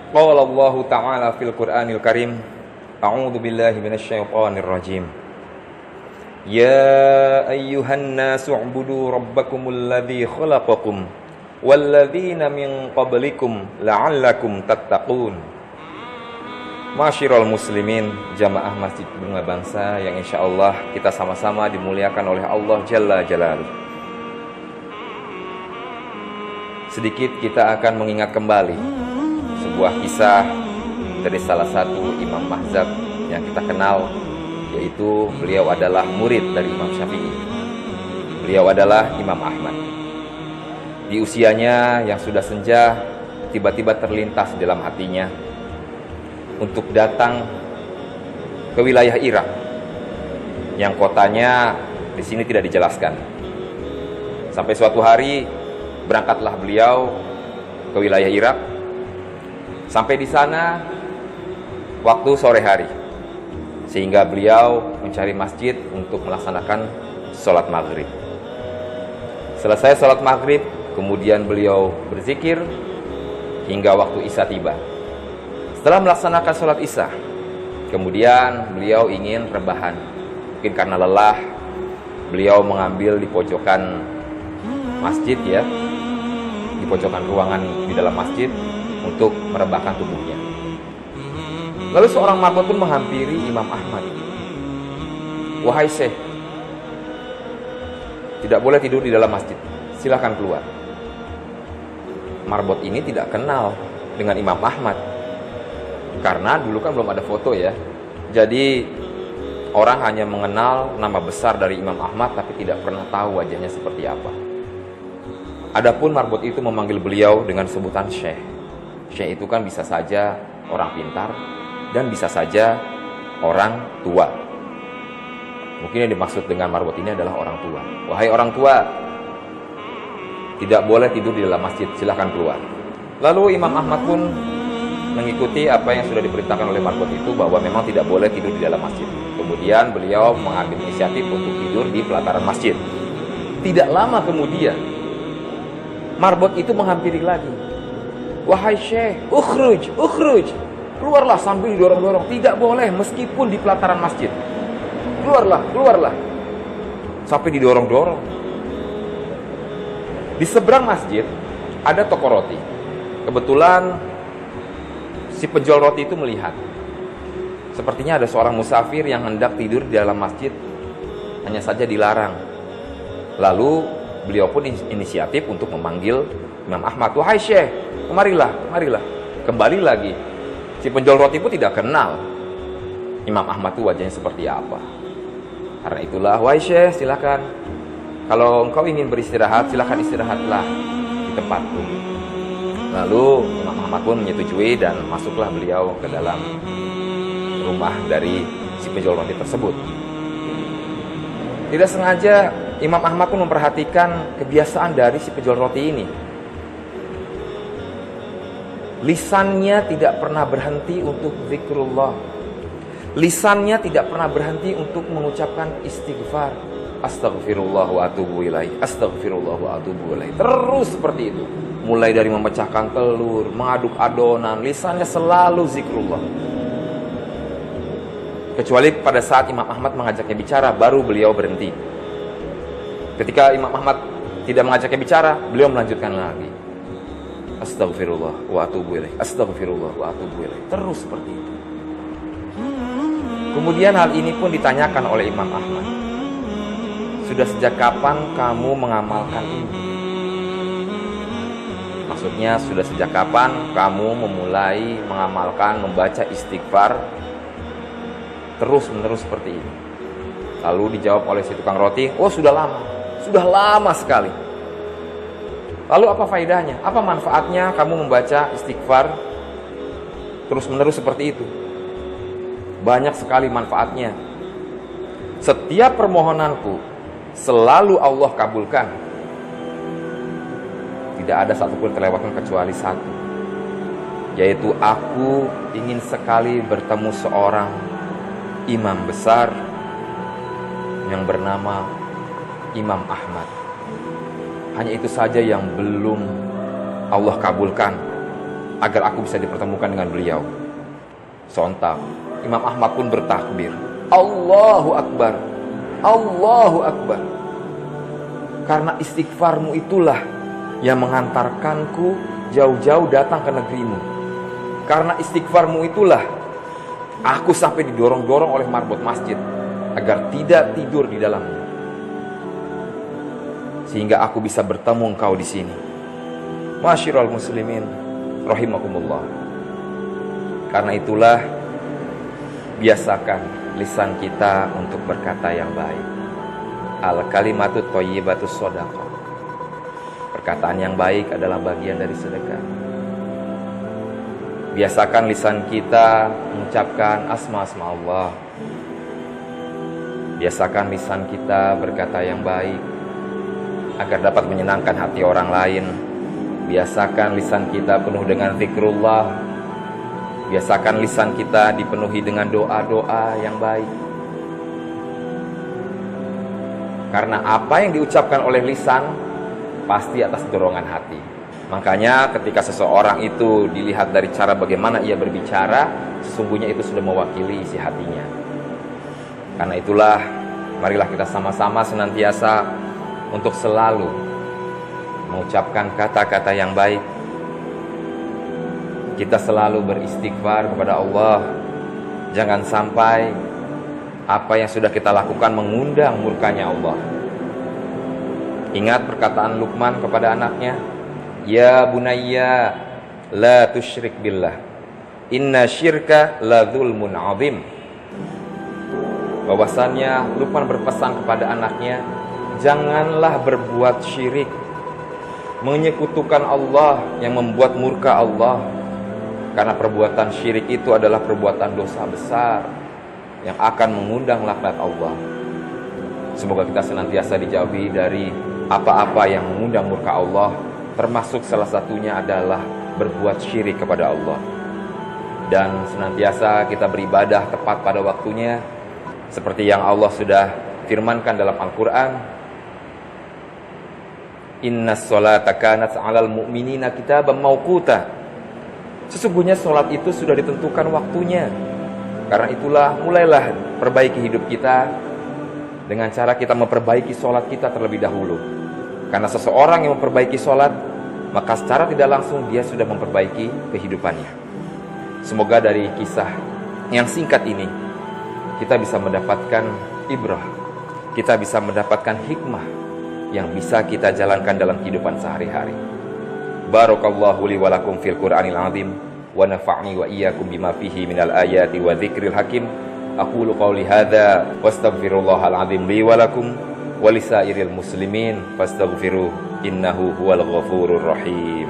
Qala Allah Ta'ala fil Qur'anil Karim, A'udzu billahi minasyaitonir rajim. Ya ayyuhan nasu ubudu rabbakumul ladzi khalaqakum walladzina min qablikum la'allakum tattaqun. Masyiral muslimin, jamaah Masjid Bunga Bangsa yang insyaallah kita sama-sama dimuliakan oleh Allah Jalla Jalaluhu. Sedikit kita akan mengingat kembali sebuah kisah dari salah satu imam mazhab yang kita kenal, yaitu beliau adalah murid dari Imam Syafi'i. Beliau adalah Imam Ahmad. Di usianya yang sudah senja, tiba-tiba terlintas dalam hatinya untuk datang ke wilayah Irak, yang kotanya di sini tidak dijelaskan. Sampai suatu hari berangkatlah beliau ke wilayah Irak. Sampai di sana waktu sore hari, sehingga beliau mencari masjid untuk melaksanakan sholat maghrib. Selesai sholat maghrib, kemudian beliau berzikir hingga waktu isya tiba. Setelah melaksanakan sholat isya, kemudian beliau ingin rebahan. Mungkin karena lelah, beliau mengambil di pojokan masjid, ya, di pojokan ruangan di dalam masjid untuk merebahkan tubuhnya. Lalu seorang marbot pun menghampiri Imam Ahmad. Wahai Syekh, tidak boleh tidur di dalam masjid, silakan keluar. Marbot ini tidak kenal dengan Imam Ahmad, karena dulu kan belum ada foto, ya. Jadi orang hanya mengenal nama besar dari Imam Ahmad, tapi tidak pernah tahu wajahnya seperti apa. Adapun marbot itu memanggil beliau dengan sebutan Syekh. Syekh itu kan bisa saja orang pintar dan bisa saja orang tua. Mungkin yang dimaksud dengan marbot ini adalah orang tua. Wahai orang tua, tidak boleh tidur di dalam masjid, silahkan keluar. Lalu Imam Ahmad pun mengikuti apa yang sudah diperintahkan oleh marbot itu, bahwa memang tidak boleh tidur di dalam masjid. Kemudian beliau mengambil inisiatif untuk tidur di pelataran masjid. Tidak lama kemudian marbot itu menghampiri lagi. Wahai Syekh, ukhruj, keluarlah, sambil didorong-dorong. Tidak boleh meskipun di pelataran masjid. Keluarlah. Sampai didorong-dorong. Di seberang masjid ada toko roti. Kebetulan si penjual roti itu melihat, sepertinya ada seorang musafir yang hendak tidur di dalam masjid, hanya saja dilarang. Lalu beliau pun inisiatif untuk memanggil Imam Ahmad. Wahai Syekh, kemarilah. Kembali lagi. Si penjual roti pun tidak kenal Imam Ahmad itu wajahnya seperti apa. Karena itulah, wahai Syekh, silakan. Kalau engkau ingin beristirahat, silakan istirahatlah di tempatku. Lalu Imam Ahmad pun menyetujui dan masuklah beliau ke dalam rumah dari si penjual roti tersebut. Tidak sengaja Imam Ahmad pun memperhatikan kebiasaan dari si penjual roti ini. Lisannya tidak pernah berhenti untuk zikrullah. Lisannya tidak pernah berhenti untuk mengucapkan istighfar. Astaghfirullah wa atubu ilaih. Astaghfirullah wa atubu ilaih. Terus seperti itu. Mulai dari memecahkan telur, mengaduk adonan, lisannya selalu zikrullah. Kecuali pada saat Imam Ahmad mengajaknya bicara, baru beliau berhenti. Ketika Imam Ahmad tidak mengajaknya bicara, beliau melanjutkan lagi. Astaghfirullah wa atubu ilaih. Astaghfirullah wa atubu ilaih. Terus seperti itu. Kemudian hal ini pun ditanyakan oleh Imam Ahmad. Sudah sejak kapan kamu mengamalkan ini? Maksudnya, sudah sejak kapan kamu memulai mengamalkan, membaca istighfar terus-menerus seperti ini? Lalu dijawab oleh si tukang roti, oh sudah lama sekali. Lalu apa faedahnya? Apa manfaatnya kamu membaca istighfar terus-menerus seperti itu? Banyak sekali manfaatnya. Setiap permohonanku selalu Allah kabulkan. Tidak ada satupun terlewatkan kecuali satu, yaitu aku ingin sekali bertemu seorang imam besar yang bernama Imam Ahmad. Hanya itu saja yang belum Allah kabulkan. agar aku bisa dipertemukan dengan beliau. Sontak Imam Ahmad pun bertakbir, Allahu Akbar, Allahu Akbar. Karena istighfarmu itulah yang mengantarkanku jauh-jauh datang ke negerimu. Karena istighfarmu itulah aku sampai didorong-dorong oleh marbot masjid agar tidak tidur di dalamnya, sehingga aku bisa bertemu engkau di sini. Masyiral muslimin rahimakumullah. Karena itulah biasakan lisan kita untuk berkata yang baik. Al kalimatut thayyibatus shadaqah. Perkataan yang baik adalah bagian dari sedekah. Biasakan lisan kita mengucapkan asma-asma Allah. Biasakan lisan kita berkata yang baik agar dapat menyenangkan hati orang lain. Biasakan lisan kita penuh dengan zikrullah. Biasakan lisan kita dipenuhi dengan doa-doa yang baik. Karena apa yang diucapkan oleh lisan pasti atas dorongan hati. Makanya ketika seseorang itu dilihat dari cara bagaimana ia berbicara, sesungguhnya itu sudah mewakili isi hatinya. Karena itulah, marilah kita sama-sama senantiasa untuk selalu mengucapkan kata-kata yang baik. Kita selalu beristighfar kepada Allah. Jangan sampai apa yang sudah kita lakukan mengundang murkanya Allah. Ingat perkataan Luqman kepada anaknya, Ya bunayya la tusyrik billah, inna syirka la dzulmun azim. Bahwasannya Luqman berpesan kepada anaknya, janganlah berbuat syirik, menyekutukan Allah yang membuat murka Allah. Karena perbuatan syirik itu adalah perbuatan dosa besar yang akan mengundang laknat Allah. Semoga kita senantiasa dijauhi dari apa-apa yang mengundang murka Allah, termasuk salah satunya adalah berbuat syirik kepada Allah. Dan senantiasa kita beribadah tepat pada waktunya, seperti yang Allah sudah firmankan dalam Al-Quran, Innas sholata kanat 'alal mu'minina kitaban mauquta. Sesungguhnya sholat itu sudah ditentukan waktunya. Karena itulah mulailah perbaiki hidup kita dengan cara kita memperbaiki sholat kita terlebih dahulu. Karena seseorang yang memperbaiki sholat, maka secara tidak langsung dia sudah memperbaiki kehidupannya. Semoga dari kisah yang singkat ini kita bisa mendapatkan ibrah, kita bisa mendapatkan hikmah yang bisa kita jalankan dalam kehidupan sehari-hari. Barakallahu li wa lakum fil Qur'anil azim wa nafa'ni wa iyyakum bima fihi minal ayati wa dzikril hakim. Aqulu qawli hadza wastaghfirullahal azim li wa lakum wa lisairil muslimin fastaghfiruh innahu huwal ghafurur rahim.